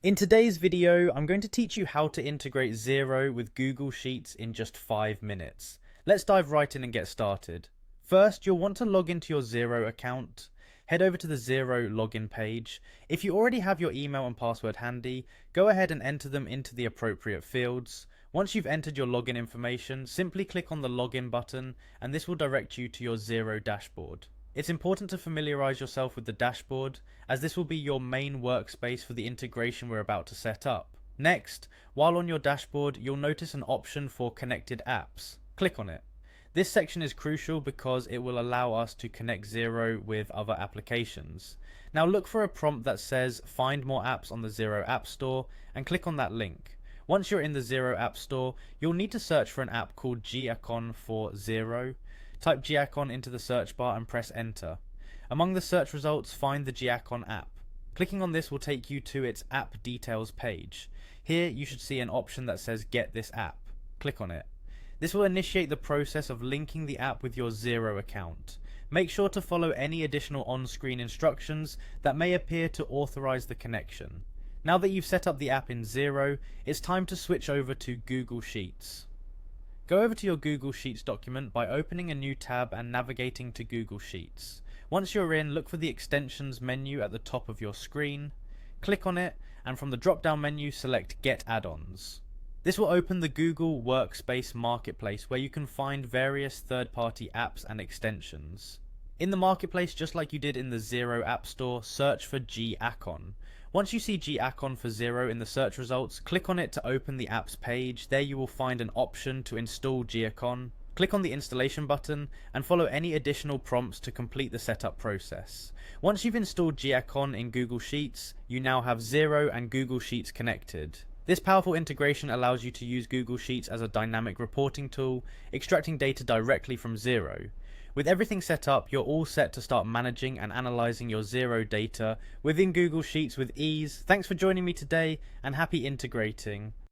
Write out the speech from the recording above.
In today's video, I'm going to teach you how to integrate Xero with Google Sheets in just 5 minutes. Let's dive right in and get started. First, you'll want to log into your Xero account. Head over to the Xero login page. If you already have your email and password handy, go ahead and enter them into the appropriate fields. Once you've entered your login information, simply click on the login button and this will direct you to your Xero dashboard. It's important to familiarize yourself with the dashboard, as this will be your main workspace for the integration we're about to set up. Next, while on your dashboard, you'll notice an option for connected apps. Click on it. This section is crucial because it will allow us to connect Xero with other applications. Now look for a prompt that says find more apps on the Xero App Store and click on that link. Once you're in the Xero App Store, you'll need to search for an app called Gacon for Xero. Type Gacon into the search bar and press enter. Among the search results, find the Gacon app. Clicking on this will take you to its app details page. Here you should see an option that says get this app. Click on it. This will initiate the process of linking the app with your Xero account. Make sure to follow any additional on-screen instructions that may appear to authorize the connection. Now that you've set up the app in Xero, it's time to switch over to Google Sheets. Go over to your Google Sheets document by opening a new tab and navigating to Google Sheets. Once you're in, look for the extensions menu at the top of your screen. Click on it, and from the drop-down menu, select Get Add-ons. This will open the Google Workspace Marketplace where you can find various third-party apps and extensions. In the marketplace, just like you did in the Xero App Store, search for Gacon. Once you see Gacon for Xero in the search results, click on it to open the apps page. There you will find an option to install Gacon. Click on the installation button and follow any additional prompts to complete the setup process. Once you've installed Gacon in Google Sheets, you now have Xero and Google Sheets connected. This powerful integration allows you to use Google Sheets as a dynamic reporting tool, extracting data directly from Xero. With everything set up, you're all set to start managing and analyzing your Xero data within Google Sheets with ease. Thanks for joining me today and happy integrating.